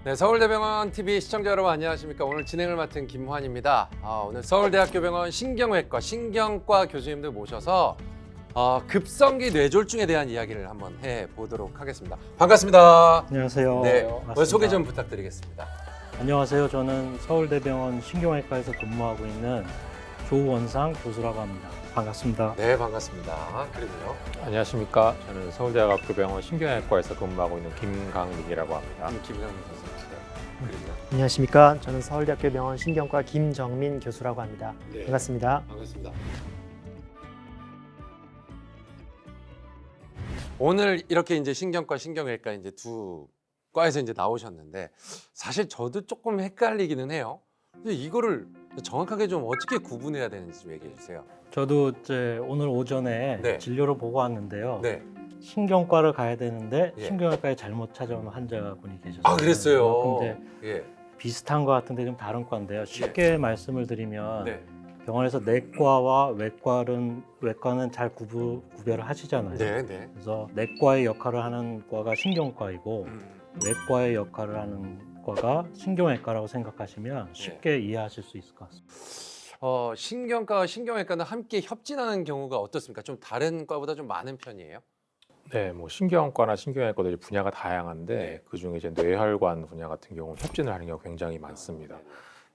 네, 서울대병원 TV 시청자 여러분 안녕하십니까? 오늘 진행을 맡은 김환입니다. 오늘 서울대학교병원 신경외과, 신경과 교수님들 모셔서 급성기 뇌졸중에 대한 이야기를 한번 해보도록 하겠습니다. 반갑습니다. 안녕하세요. 네, 반갑습니다. 오늘 소개 좀 부탁드리겠습니다. 안녕하세요. 저는 서울대병원 신경외과에서 근무하고 있는 조원상 교수라고 합니다. 반갑습니다. 네, 반갑습니다. 그리고요. 안녕하십니까. 저는 서울대학교병원 신경외과에서 근무하고 있는 김강민이라고 합니다. 김강민 선생님이시죠. 그리고요. 안녕하십니까. 저는 서울대학교병원 신경과 김정민 교수라고 합니다. 네. 반갑습니다. 반갑습니다. 오늘 이렇게 이제 신경과, 신경외과 이제 두 과에서 이제 나오셨는데 사실 저도 조금 헷갈리기는 해요. 근데 이거를 정확하게 좀 어떻게 구분해야 되는지 좀 얘기해 주세요. 저도 이제 오늘 오전에 네. 진료를 보고 왔는데요. 네. 신경과를 가야 되는데 예. 신경외과에 잘못 찾아온 환자분이 계셨어요. 아, 그랬어요. 근데 예. 비슷한 것 같은데 좀 다른 과인데요. 쉽게 말씀을 드리면 네. 병원에서 내과와 외과는 잘 구별을 하시잖아요. 네, 네. 그래서 내과의 역할을 하는 과가 신경과이고 외과의 역할을 하는 과가 신경외과라고 생각하시면 쉽게 이해하실 수 있을 것 같습니다. 신경과와 신경외과는 함께 협진하는 경우가 어떻습니까? 좀 다른 과보다 좀 많은 편이에요? 네, 뭐 신경과나 신경외과도 이제 분야가 다양한데 네. 그 중에 이제 뇌혈관 분야 같은 경우는 협진을 하는 경우가 굉장히 많습니다.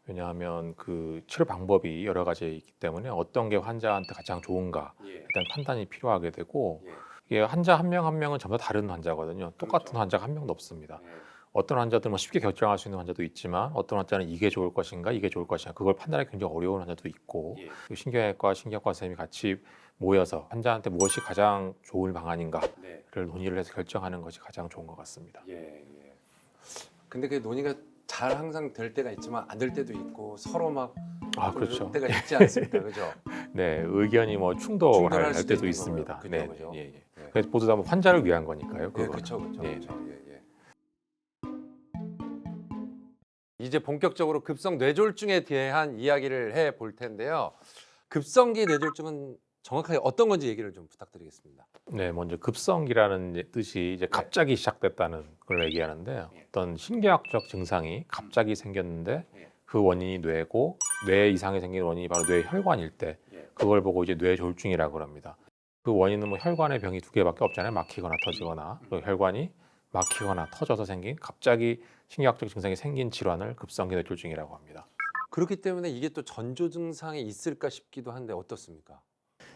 왜냐하면 그 치료 방법이 여러 가지 있기 때문에 어떤 게 환자한테 가장 좋은가 예. 일단 판단이 필요하게 되고 예. 이게 환자 한 명 한 명은 전부 다 다른 환자거든요. 똑같은 그렇죠. 환자가 한 명도 없습니다. 예. 어떤 환자들은 뭐 쉽게 결정할 수 있는 환자도 있지만 어떤 환자는 이게 좋을 것인가 이게 좋을 것인가 그걸 판단하기 굉장히 어려운 환자도 있고 예. 그 신경외과, 신경과 선생님이 같이 모여서 환자한테 무엇이 가장 좋은 방안인가를 네. 논의를 해서 결정하는 것이 가장 좋은 것 같습니다. 예. 예. 근데 그 논의가 잘 항상 될 때가 있지만 안 될 때도 있고 서로 막 그렇죠. 때가 있지 않습니까? 그죠? 네, 의견이 뭐 충돌할 충돌할 수도 때도 있는 있습니다. 거고요. 네, 그죠, 그죠. 예, 예. 네. 그래서 모두 다 환자를 위한 거니까요. 예, 그거는. 그렇죠, 그렇죠, 예. 그렇죠. 예, 예. 이제 본격적으로 급성 뇌졸중에 대한 이야기를 해 볼 텐데요. 급성기 뇌졸중은 정확하게 어떤 건지 얘기를 좀 부탁드리겠습니다. 네, 먼저 급성기라는 뜻이 이제 갑자기 시작됐다는 걸 얘기하는데요. 어떤 신경학적 증상이 갑자기 생겼는데 그 원인이 뇌고 뇌 이상이 생긴 원인이 바로 뇌혈관일 때 그걸 보고 이제 뇌졸중이라고 합니다. 그 원인은 뭐 혈관의 병이 두 개밖에 없잖아요. 막히거나 터지거나 또 혈관이 막히거나 터져서 생긴 갑자기 신경학적 증상이 생긴 질환을 급성기 뇌졸중이라고 합니다. 그렇기 때문에 이게 또 전조 증상이 있을까 싶기도 한데 어떻습니까?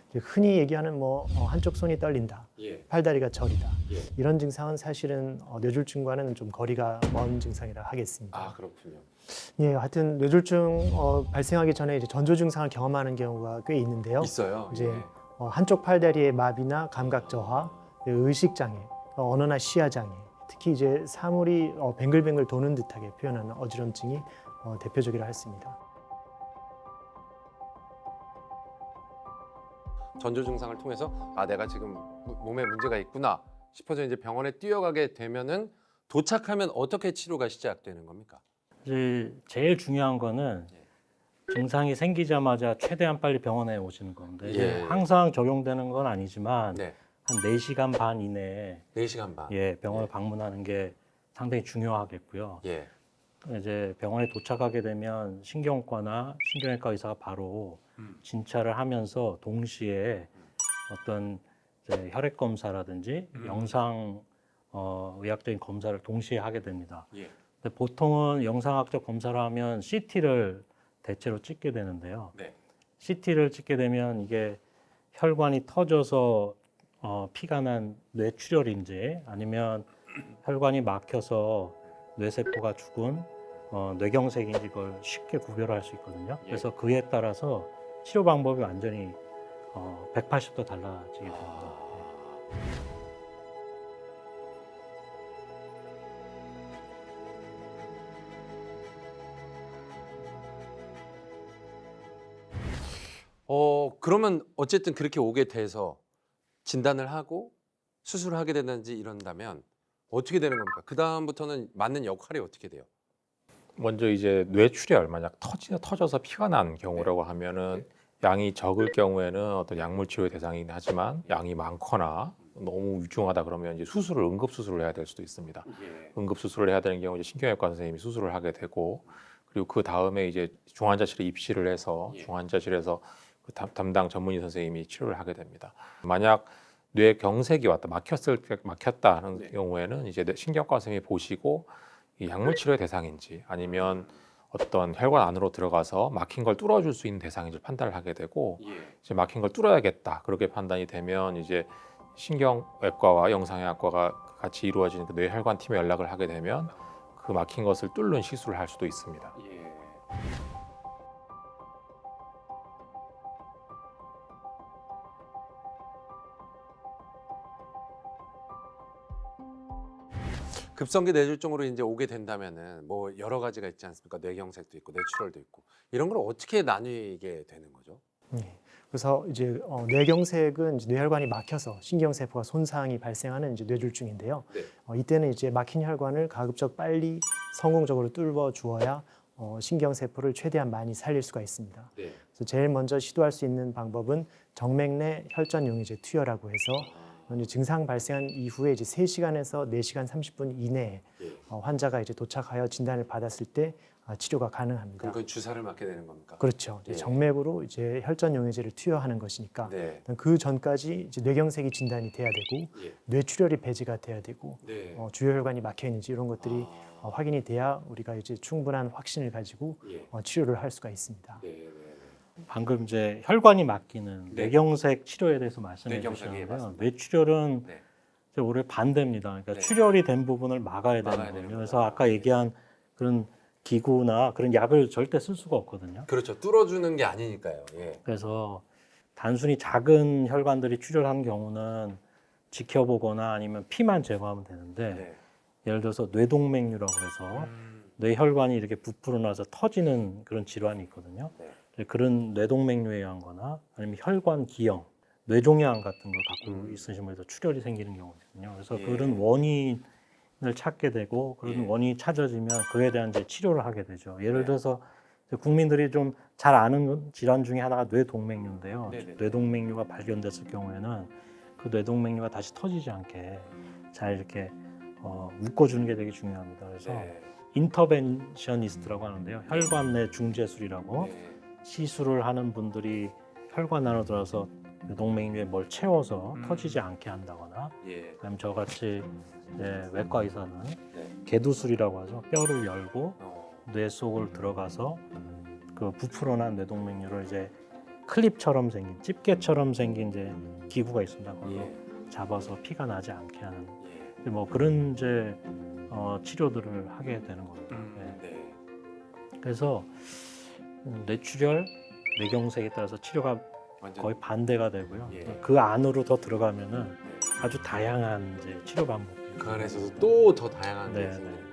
이제 흔히 얘기하는 한쪽 손이 떨린다, 예. 팔다리가 저리다. 예. 이런 증상은 사실은 뇌졸중과는 좀 거리가 먼 증상이라 하겠습니다. 아, 그렇군요. 예, 하여튼 뇌졸중 발생하기 전에 이제 전조 증상을 경험하는 경우가 꽤 있는데요. 있어요. 이제 예. 한쪽 팔다리의 마비나 감각 저하, 의식 장애, 언어나 시야 장애, 특히 이제 사물이 뱅글뱅글 도는 듯하게 표현하는 어지럼증이 대표적이라 했습니다. 전조 증상을 통해서 내가 지금 몸에 문제가 있구나 싶어서 이제 병원에 뛰어가게 되면은 도착하면 어떻게 치료가 시작되는 겁니까? 이제 제일 중요한 거는 증상이 생기자마자 최대한 빨리 병원에 오시는 건데 예. 항상 적용되는 건 아니지만 네. 한 4시간 반 이내에 4시간 반. 병원을 예. 방문하는 게 상당히 중요하겠고요. 예. 이제 병원에 도착하게 되면 신경과나 신경외과 의사가 바로 진찰을 하면서 동시에 어떤 이제 혈액 검사라든지 영상 의학적인 검사를 동시에 하게 됩니다. 예. 근데 보통은 영상학적 검사를 하면 CT를 대체로 찍게 되는데요. 네. CT를 찍게 되면 이게 혈관이 터져서 피가 난 뇌출혈인지 아니면 혈관이 막혀서 뇌세포가 죽은 뇌경색인지 이걸 쉽게 구별할 수 있거든요. 예. 그래서 그에 따라서 치료 방법이 완전히 180도 달라지게 됩니다. 그러면 어쨌든 그렇게 오게 돼서 진단을 하고 수술을 하게 되는지 이런다면 어떻게 되는 겁니까? 그 다음부터는 맞는 역할이 어떻게 돼요? 먼저 이제 뇌출혈 만약 터져서 피가 난 경우라고 하면은 양이 적을 경우에는 어떤 약물 치료의 대상이긴 하지만 양이 많거나 너무 위중하다 그러면 이제 수술을 응급 수술을 해야 될 수도 있습니다. 응급 수술을 해야 되는 경우 이제 신경외과 선생님이 수술을 하게 되고 그리고 그 다음에 이제 중환자실에 입실을 해서 중환자실에서 그 담당 전문의 선생님이 치료를 하게 됩니다. 만약 뇌 경색이 왔다 막혔다 하는 경우에는 이제 신경과 선생님이 보시고 이 약물 치료의 대상인지 아니면 어떤 혈관 안으로 들어가서 막힌 걸 뚫어줄 수 있는 대상인지 판단을 하게 되고 이제 막힌 걸 뚫어야겠다 그렇게 판단이 되면 이제 신경외과와 영상의학과가 같이 이루어지는 그 뇌혈관 팀에 연락을 하게 되면 그 막힌 것을 뚫는 시술을 할 수도 있습니다. 급성기 뇌졸중으로 이제 오게 된다면은 뭐 여러 가지가 있지 않습니까? 뇌경색도 있고 뇌출혈도 있고 이런 걸 어떻게 나뉘게 되는 거죠? 그래서 이제 뇌경색은 이제 뇌혈관이 막혀서 신경세포가 손상이 발생하는 이제 뇌졸중인데요. 이때는 이제 막힌 혈관을 가급적 빨리 성공적으로 뚫어 주어야 신경세포를 최대한 많이 살릴 수가 있습니다. 그래서 제일 먼저 시도할 수 있는 방법은 정맥내 혈전용이제 투여라고 해서 이제 증상 발생한 이후에 이제 3시간에서 4시간 30분 이내에 환자가 이제 도착하여 진단을 받았을 때 치료가 가능합니다. 그럼 그 주사를 맞게 되는 겁니까? 그렇죠. 이제 정맥으로 이제 혈전 용해제를 투여하는 것이니까 그 전까지 이제 뇌경색이 진단이 돼야 되고 뇌출혈이 배제가 돼야 되고 주요 혈관이 막혀 있는지 이런 것들이 확인이 돼야 우리가 이제 충분한 확신을 가지고 치료를 할 수가 있습니다. 방금 이제 혈관이 막히는 뇌경색 치료에 대해서 말씀해 주셨는데요. 뇌출혈은 이제 오히려 반대입니다. 그러니까 출혈이 된 부분을 막아야 되는 거예요. 그래서 아까 얘기한 그런 기구나 그런 약을 절대 쓸 수가 없거든요. 그렇죠. 뚫어주는 게 아니니까요. 그래서 단순히 작은 혈관들이 출혈한 경우는 지켜보거나 아니면 피만 제거하면 되는데 예를 들어서 뇌동맥류라고 해서 뇌혈관이 이렇게 부풀어 나서 터지는 그런 질환이 있거든요. 그런 뇌동맥류에 의한 거나 아니면 혈관 기형, 뇌종양 같은 걸 갖고 있으시면서 출혈이 생기는 경우거든요. 그래서 그런 원인을 찾게 되고 그런 원인이 찾아지면 그에 대한 이제 치료를 하게 되죠. 예를 들어서 국민들이 좀 잘 아는 질환 중에 하나가 뇌동맥류인데요. 뇌동맥류가 발견됐을 경우에는 그 뇌동맥류가 다시 터지지 않게 잘 이렇게 묶어주는 게 되게 중요합니다. 그래서 인터벤셔니스트라고 하는데요. 혈관 내 중재술이라고 시술을 하는 분들이 혈관 안으로 들어서 뇌동맥류에 뭘 채워서 터지지 않게 한다거나 아니면 저같이 외과 의사는 개두술이라고 하죠. 뼈를 열고 뇌 속을 들어가서 그 부풀어난 뇌동맥류를 이제 클립처럼 생긴 집게처럼 생긴 이제 기구가 있습니다. 그걸로 잡아서 피가 나지 않게 하는 뭐 그런 이제 치료들을 하게 되는 겁니다. 그래서 뇌출혈, 뇌경색에 따라서 치료가 거의 반대가 되고요. 그 안으로 더 들어가면은 아주 다양한 이제 치료 방법이 그 안에서도 또 더 다양한 게 생기네요.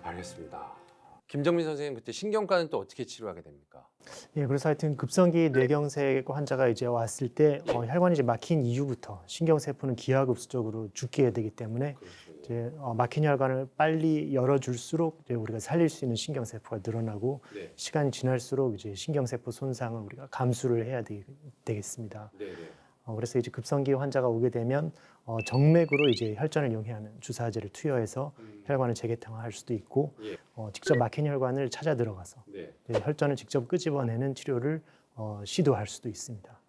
알겠습니다. 김정민 선생님 그때 신경과는 또 어떻게 치료하게 됩니까? 그래서 하여튼 급성기 뇌경색 환자가 이제 왔을 때 혈관이 이제 막힌 이후부터 신경세포는 기하급수적으로 죽게 되기 때문에 이제 막힌 혈관을 빨리 열어줄수록 이제 우리가 살릴 수 있는 신경세포가 늘어나고 시간이 지날수록 이제 신경세포 손상을 우리가 감수를 해야 되겠습니다. 그래서 이제 급성기 환자가 오게 되면 정맥으로 이제 혈전을 용해하는 주사제를 투여해서 혈관을 재개통할 수도 있고 직접 막힌 혈관을 찾아 들어가서 혈전을 직접 끄집어내는 치료를 시도할 수도 있습니다.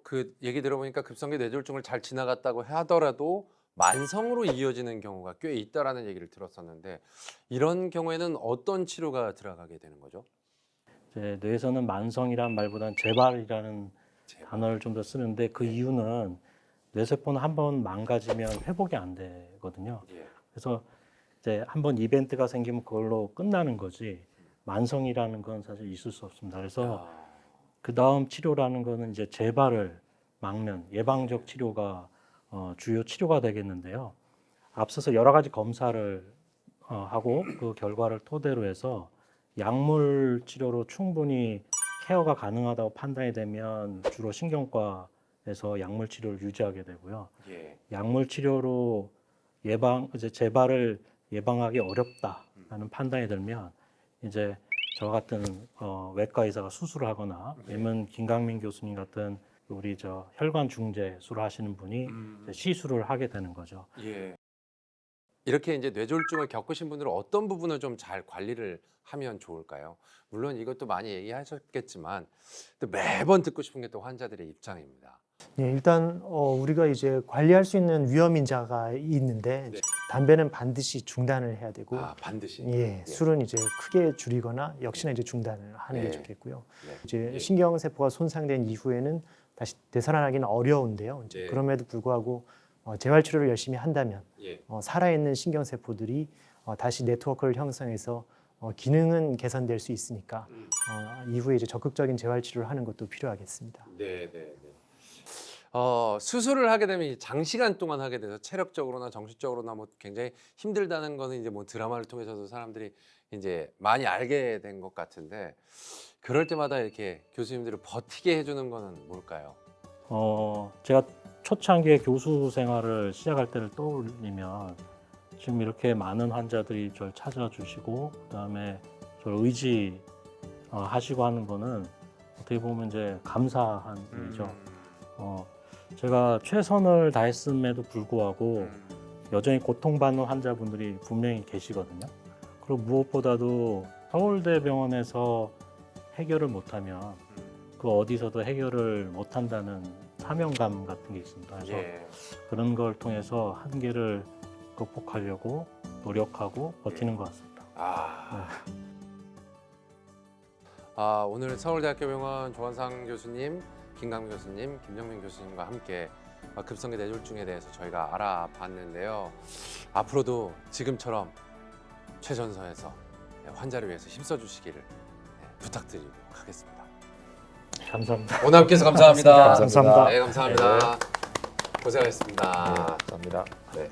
그 얘기 들어보니까 급성기 뇌졸중을 잘 지나갔다고 하더라도 만성으로 이어지는 경우가 꽤 있다라는 얘기를 들었었는데 이런 경우에는 어떤 치료가 들어가게 되는 거죠? 이제 뇌에서는 만성이란 말보다는 재발이라는 단어를 좀 더 쓰는데 그 이유는 뇌세포는 한번 망가지면 회복이 안 되거든요. 그래서 이제 한번 이벤트가 생기면 그걸로 끝나는 거지 만성이라는 건 사실 있을 수 없습니다. 그래서 그 다음 치료라는 거는 이제 재발을 막는 예방적 치료가 주요 치료가 되겠는데요. 앞서서 여러 가지 검사를 하고 그 결과를 토대로 해서 약물 치료로 충분히 케어가 가능하다고 판단이 되면 주로 신경과에서 약물 치료를 유지하게 되고요. 약물 치료로 이제 재발을 예방하기 어렵다라는 판단이 들면 이제 저 같은 외과 의사가 수술을 하거나 아니면 김강민 교수님 같은 우리 저 혈관 중재술을 하시는 분이 이제 시술을 하게 되는 거죠. 예. 이렇게 이제 뇌졸중을 겪으신 분들은 어떤 부분을 좀 잘 관리를 하면 좋을까요? 물론 이것도 많이 얘기하셨겠지만 또 매번 듣고 싶은 게 또 환자들의 입장입니다. 예, 일단 우리가 이제 관리할 수 있는 위험 인자가 있는데 네. 담배는 반드시 중단을 해야 되고 아, 반드시. 예, 술은 이제 크게 줄이거나 역시나 이제 중단을 하는 네. 게 좋겠고요. 네. 이제 예. 신경세포가 손상된 이후에는 다시 되살아나기는 어려운데요. 이제 네. 그럼에도 불구하고 재활 치료를 열심히 한다면 예. 살아있는 신경세포들이 다시 네트워크를 형성해서 기능은 개선될 수 있으니까 이후에 이제 적극적인 재활 치료를 하는 것도 필요하겠습니다. 네, 네, 네. 수술을 하게 되면 이제 장시간 동안 하게 돼서 체력적으로나 정신적으로나 뭐 굉장히 힘들다는 거는 이제 뭐 드라마를 통해서도 사람들이 이제 많이 알게 된 것 같은데 그럴 때마다 이렇게 교수님들을 버티게 해주는 거는 뭘까요? 제가 초창기에 교수 생활을 시작할 때를 떠올리면 지금 이렇게 많은 환자들이 저를 찾아주시고 그다음에 저를 의지하시고 하는 거는 어떻게 보면 이제 감사한 일이죠. 제가 최선을 다했음에도 불구하고 여전히 고통받는 환자분들이 분명히 계시거든요. 그리고 무엇보다도 서울대병원에서 해결을 못하면 그 어디서도 해결을 못한다는 사명감 같은 게 있습니다. 그래서 예. 그런 걸 통해서 한계를 극복하려고 노력하고 버티는 것 같습니다. 오늘 서울대학교병원 조원상 교수님, 김강민 교수님, 김정민 교수님과 함께 급성기 뇌졸중에 대해서 저희가 알아봤는데요. 앞으로도 지금처럼 최전선에서 환자를 위해서 힘써주시기를 부탁드리도록 하겠습니다. 감사합니다. 오늘 함께해서 감사합니다. 감사합니다. 네, 감사합니다. 고생하셨습니다. 감사합니다. 네.